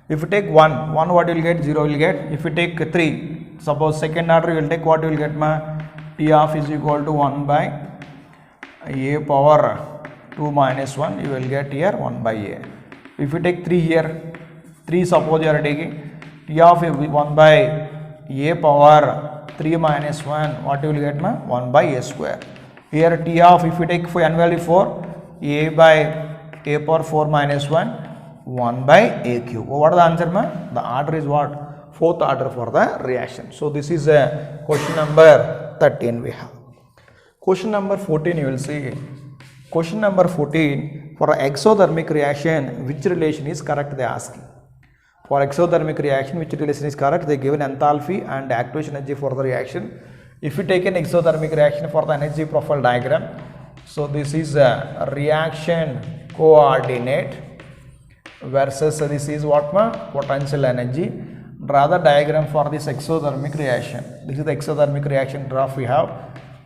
If you take 1 what you will get? 0 will get. If you take 3, suppose second order you will take what you will get? T of is equal to 1 by a power 2 minus 1, you will get here 1 by a. If you take 3 here, 3 suppose you are taking T of 1 by a power 3 minus 1, what you will get? 1 by a square. Here T of, if you take for n value 4, a by a power 4 minus 1, 1 by a cube. What is the answer? The order is what? Fourth order for the reaction. So this is question number 13 we have. Question number 14 you will see. Question number 14, for exothermic reaction, which relation is correct they are asking. For exothermic reaction, which relation is correct? They given enthalpy and activation energy for the reaction. If you take an exothermic reaction for the energy profile diagram, so this is a reaction coordinate versus this is what? Potential energy. Draw the diagram for this exothermic reaction. This is the exothermic reaction graph we have.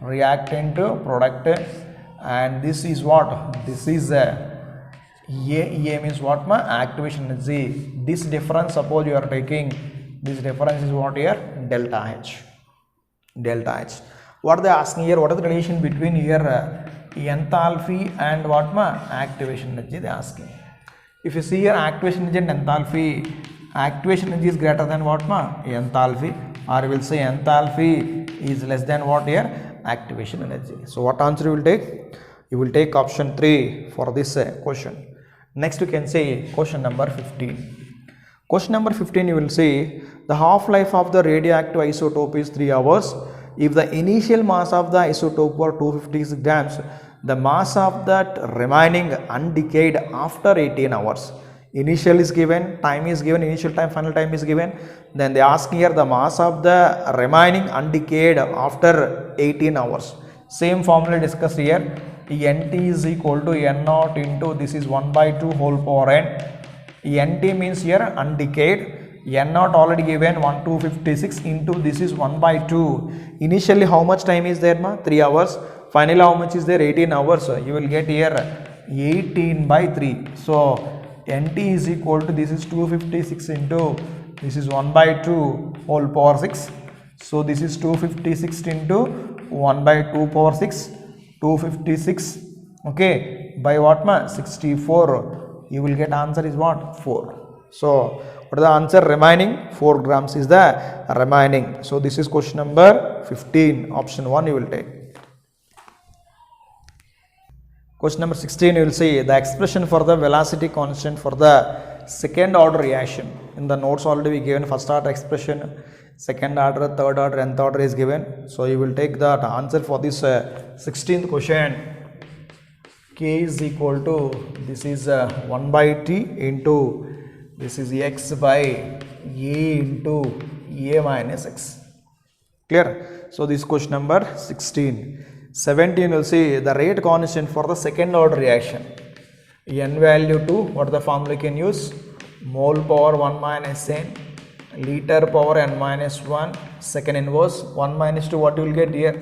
Reactant to product, and this is what? This is E means what? Activation energy. This difference, suppose you are taking, this difference is what here? Delta H. Delta H. What they are asking here? What is the relation between here enthalpy and what? Activation energy they are asking. If you see here activation energy and enthalpy, activation energy is greater than what? Enthalpy, or we will say enthalpy is less than what here? Activation energy. So what answer you will take? You will take option 3 for this question. Next you can say question number 15. Question number 15 you will see the half-life of the radioactive isotope is 3 hours. If the initial mass of the isotope were 256 grams, the mass of that remaining undecayed after 18 hours. Initial is given, time is given, initial time, final time is given. Then they ask here the mass of the remaining undecayed after 18 hours. Same formula discussed here. Nt is equal to N naught into this is 1 by 2 whole power n. Nt means here undecayed. N naught already given 1256 into this is 1 by 2. Initially how much time is there ma? 3 hours. Finally how much is there? 18 hours. You will get here 18 by 3. So Nt is equal to this is 256 into this is 1 by 2 whole power 6. So this is 256 into 1 by 2 power 6. 256 okay by what ma? 64. You will get answer is what? 4. So what is the answer? Remaining 4 grams is the remaining. So this is question number 15. Option 1 you will take. Question number 16 you will see the expression for the velocity constant for the second order reaction. In the notes already we given first order expression, second order, third order, nth order is given. So you will take the answer for this 16th question. K is equal to this is 1 by t into this is x by a into a minus x. Clear? So this is question number 16. 17 will see the rate constant for the second order reaction. N value 2, what the formula you can use? Mole power 1 minus n, liter power n minus 1, second inverse 1 minus 2, what you will get here?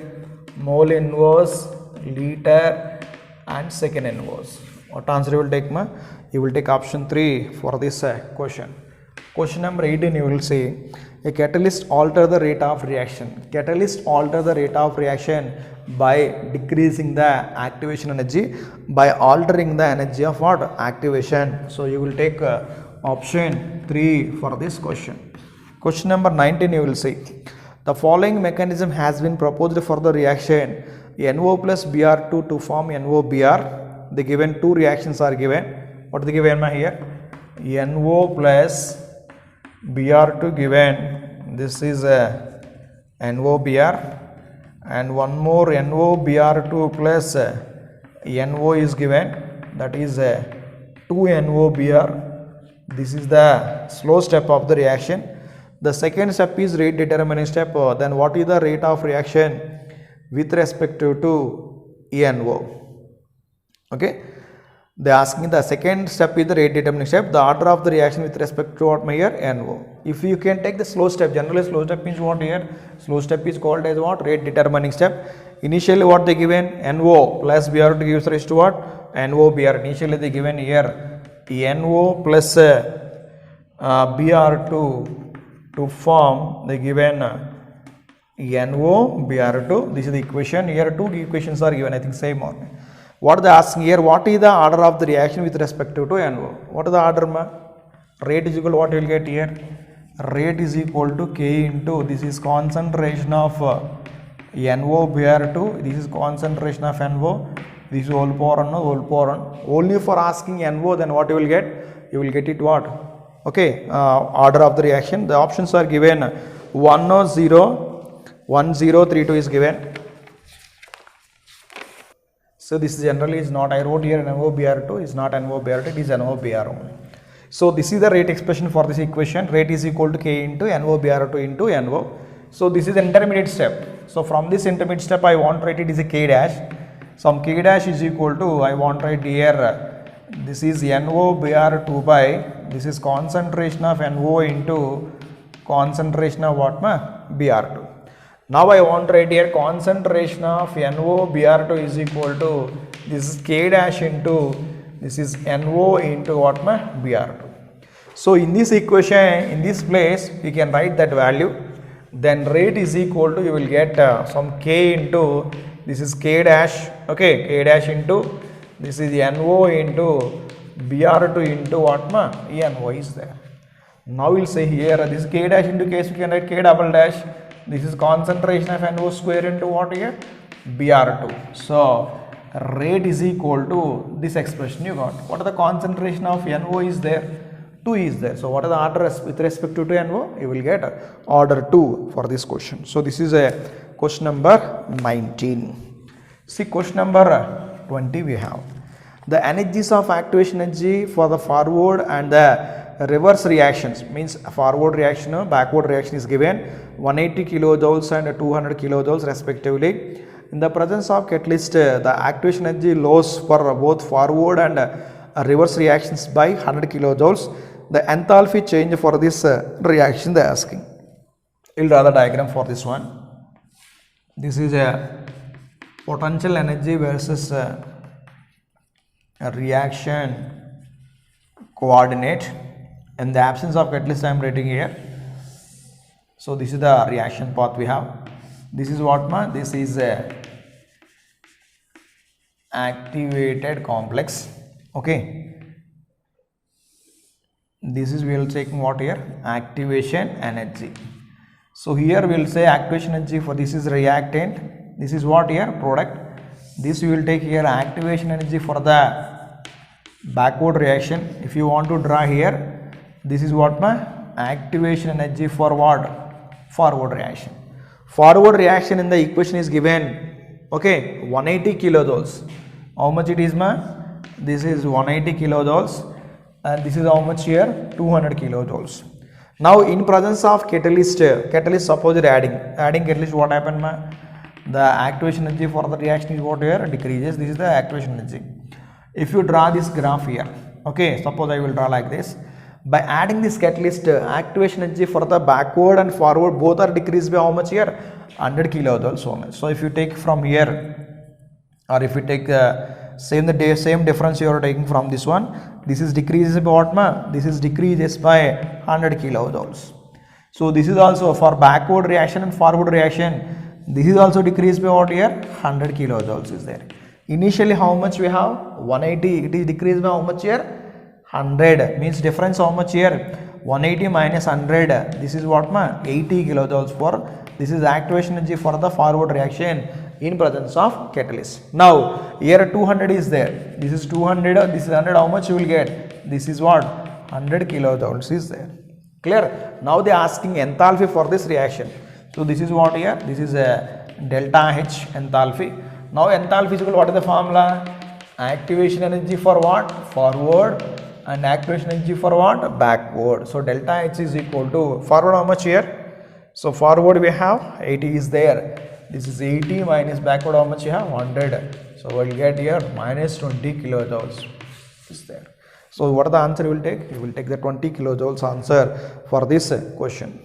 Mole inverse, liter and second inverse. What answer you will take ma? You will take option 3 for this question. Question number 18 you will see a catalyst alter the rate of reaction. Catalyst alter the rate of reaction by decreasing the activation energy by altering the energy of what? Activation. So you will take option 3 for this question. Question number 19 you will see the following mechanism has been proposed for the reaction NO plus Br2 to form NOBr. The given two reactions are given. What is the given here? NO plus Br2 given, this is NOBr, and one more NOBr2 plus NO is given, that is 2NOBr. This is the slow step of the reaction. The second step is rate determining step. Then what is the rate of reaction with respect to NO? Okay. They are asking the second step is the rate determining step, the order of the reaction with respect to what my here? NO. If you can take the slow step, generally slow step means what here? Slow step is called as what? Rate determining step. Initially what they given? NO plus Br2 gives rise to what? NOBr. Initially they given here NO plus Br2 to form they given NOBr2. This is the equation. Here two equations are given, I think same one. What they asking here? What is the order of the reaction with respect to NO? What is the order ma? Rate is equal to what you will get here? Rate is equal to K into this is concentration of NOBr2. This is concentration of NO. This is whole power on whole power on. Only for asking NO, then what you will get? You will get it what? Okay, order of the reaction. The options are given 100, 1032 is given. So this generally is not, I wrote here NOBr2 is not NOBr2, it is NOBr only. So this is the rate expression for this equation. Rate is equal to K into NOBr2 into NO. So this is the intermediate step. So from this intermediate step I want to write it is a K dash. Some K dash is equal to, I want to write here, this is NOBr2 by, this is concentration of NO into concentration of what ma? Br2. Now I want to write here concentration of NOBr2 is equal to this is K dash into this is NO into what ma? Br2. So in this equation, in this place we can write that value. Then rate is equal to, you will get some K into this is K dash, okay, K dash into this is NO into Br2 into what ma? NO is there. Now we will say here this is K dash into case we can write K double dash. This is concentration of NO square into what here? Br2. So rate is equal to this expression you got. What are the concentration of NO is there? 2 is there. So what are the order with respect to NO? You will get order 2 for this question. So this is a question number 19. See question number 20 we have. The energies of activation energy for the forward and the reverse reactions, means forward reaction or backward reaction is given 180 kilojoules and 200 kilojoules respectively. In the presence of catalyst, the activation energy loss for both forward and reverse reactions by 100 kilojoules. The enthalpy change for this reaction they are asking. We will draw the diagram for this one. This is a potential energy versus a reaction coordinate. In the absence of catalyst I am writing here. So this is the reaction path we have. This is what this is a activated complex. Okay. This is we will taking what here? Activation energy. So here we will say activation energy for this is reactant. This is what here? Product. This we will take here activation energy for the backward reaction. If you want to draw here, this is what activation energy for what? Forward reaction. Forward reaction in the equation is given, okay, 180 kilojoules. How much it is This is 180 kilojoules and this is how much here? 200 kilojoules. Now in presence of catalyst suppose adding catalyst, what happened the activation energy for the reaction is what here? Decreases. This is the activation energy. If you draw this graph here, okay, suppose I will draw like this. By adding this catalyst, activation energy for the backward and forward both are decreased by how much here? 100 kilojoules so much. So if you take from here, or if you take same difference you are taking from this one, this is decreases by what this is decreases by 100 kilojoules. So this is also for backward reaction and forward reaction, this is also decreased by what here? 100 kilojoules is there. Initially how much we have? 180, it is decreased by how much here? 100, means difference how much here? 180 minus 100, this is what 80 kilojoules for, this is activation energy for the forward reaction in presence of catalyst. Now here 200 is there, this is 200, this is 100, how much you will get? This is what? 100 kilojoules is there. Clear? Now they are asking enthalpy for this reaction. So this is what here? This is a delta H enthalpy. Now enthalpy is equal to what is the formula? Activation energy for what? Forward, and activation energy for what? Backward. So delta H is equal to forward how much here? So forward we have 80 is there. This is 80 minus backward how much you have? 100. So we'll get here minus 20 kilojoules is there. So what are the answer you will take? You will take the 20 kilojoules answer for this question.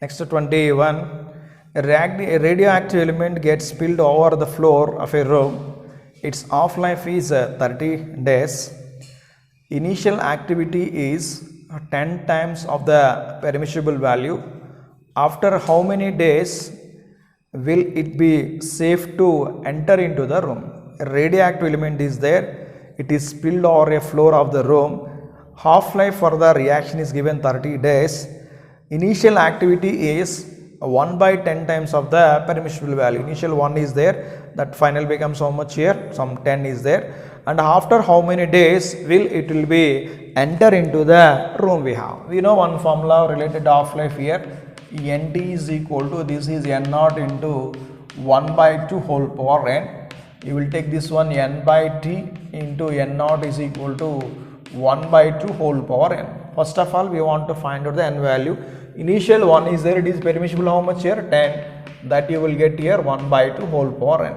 Next 21. A radioactive element gets spilled over the floor of a room. Its half-life is 30 days. Initial activity is 10 times of the permissible value. After how many days will it be safe to enter into the room? A radioactive element is there. It is spilled over a floor of the room. Half-life for the reaction is given 30 days. Initial activity is 1 by 10 times of the permissible value. Initial 1 is there, that final becomes how much here? Some 10 is there. And after how many days will it will be enter into the room we have? We know one formula related to half-life here. Nt is equal to, this is n0 into 1 by 2 whole power n. You will take this one n by t into n0 is equal to 1 by 2 whole power n. First of all, we want to find out the n value. Initial 1 is there, it is permissible how much here? 10. That you will get here 1 by 2 whole power n.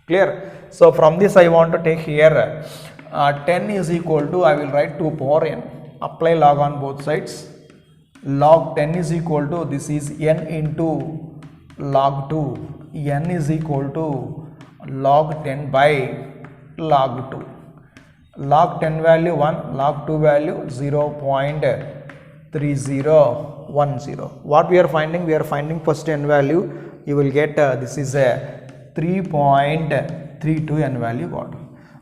Clear? So from this I want to take here 10 is equal to, I will write 2 power n. Apply log on both sides. Log 10 is equal to, this is n into log 2. N is equal to log 10 by log 2. Log 10 value 1, log 2 value 0.3010. What we are finding? We are finding first n value. You will get this is a 3.32 n value got.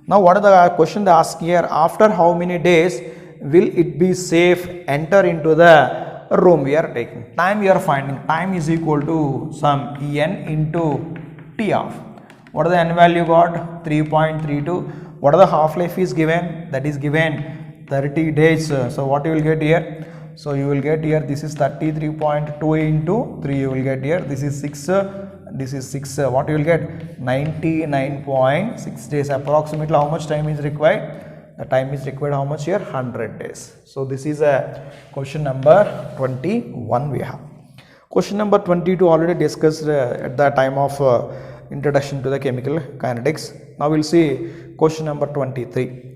Now what are the question they ask here? After how many days will it be safe enter into the room we are taking. Time we are finding. Time is equal to some n into t of. What is the n value got? 3.32. What are the half-life is given? That is given 30 days. So what you will get here? So you will get here, this is 33.2 into 3 you will get here. This is 6. This is 6. What you will get? 99.6 days. Approximately how much time is required? The time is required how much here? 100 days. So this is a question number 21 we have. Question number 22 already discussed at the time of introduction to the chemical kinetics. Now we'll see question number 23.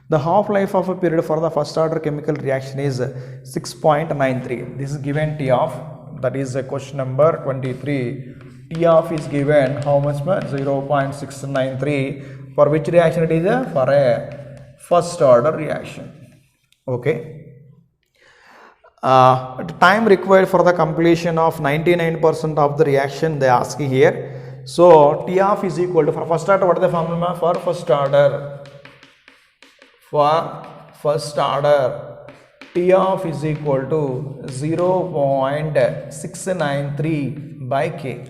The half-life of a period for the first order chemical reaction is 6.93. This is given T of, that is question number 23. T of is given how much? 0.693. For which reaction it is? For a first order reaction. Okay. Time required for the completion of 99% of the reaction they ask here. So T of is equal to, for first order, what is the formula for first order? For first order, T of is equal to 0.693 by K.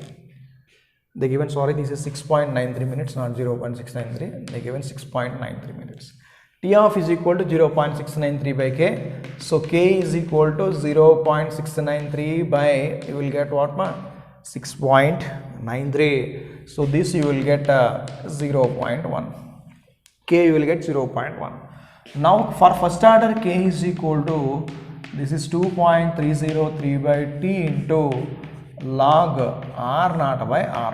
They given, sorry, this is 6.93 minutes, not 0.693. They given 6.93 minutes. T of is equal to 0.693 by K. So K is equal to 0.693 by, you will get what? 6.93. So this you will get 0.1. K you will get 0.1. Now for first order, K is equal to, this is 2.303 by T into log R naught by R.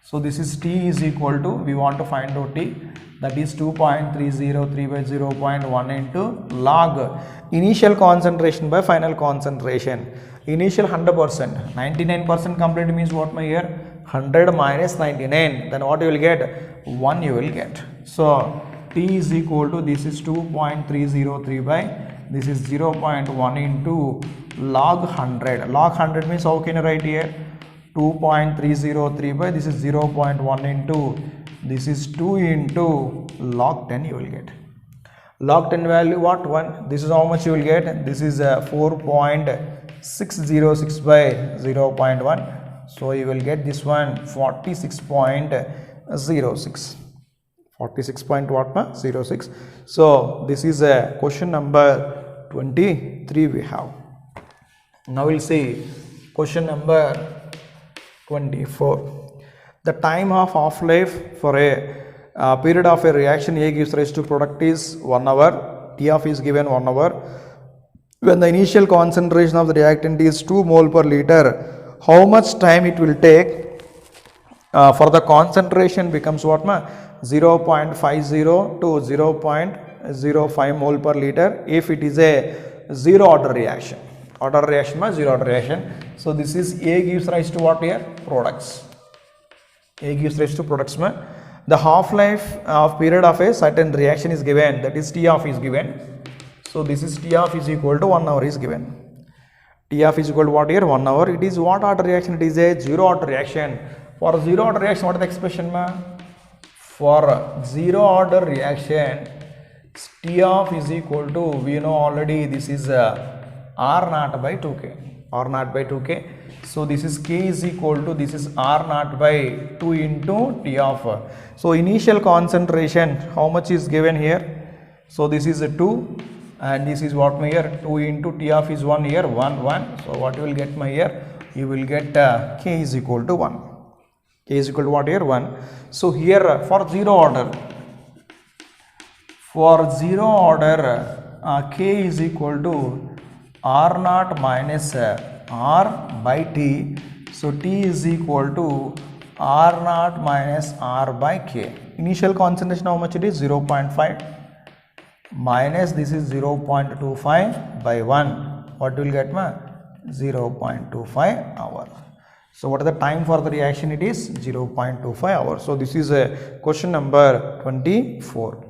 So this is T is equal to, we want to find out T, that is 2.303 by 0.1 into log initial concentration by final concentration. Initial 100%, 99% complete means what my here? 100 minus 99, then what you will get? 1 you will get. So T is equal to, this is 2.303 by, this is 0.1 into log 100. Log 100 means how can you write here? 2.303 by, this is 0.1 into, this is 2 into log 10 you will get. Log 10 value what? 1. This is how much you will get? This is 4.606 by 0.1. So you will get this one 46.06. 46.06. So this is a question number 23 we have. Now we'll see question number 24. The time of half-life for a period of a reaction A gives rise to product is 1 hour. T of is given 1 hour. When the initial concentration of the reactant is 2 mole per liter, how much time it will take for the concentration becomes what? 0.50 to 0.05 mole per liter if it is a zero order reaction. Order reaction means zero order reaction. So this is A gives rise to what here? Products. A gives rise to products. The half-life of period of a certain reaction is given, that is T of is given. So this is T of is equal to 1 hour is given. T of is equal to what here? 1 hour. It is what order reaction? It is a zero order reaction. For zero order reaction, what is the expression? For zero order reaction, T of is equal to, we know already this is R naught by 2K. R naught by 2K. So this is K is equal to, this is R naught by 2 into T of. So initial concentration, how much is given here? So this is a 2 and this is what my here? 2 into T of is 1 here, 1, 1. So what you will get my here? You will get K is equal to 1. K is equal to what here? 1. So here for zero order, K is equal to R naught minus R by T. So T is equal to R naught minus R by K. Initial concentration how much it is? 0.5 minus this is 0.25 by 1. What will get? 0.25 hour. So what is the time for the reaction? It is 0.25 hours. So this is a question number 24.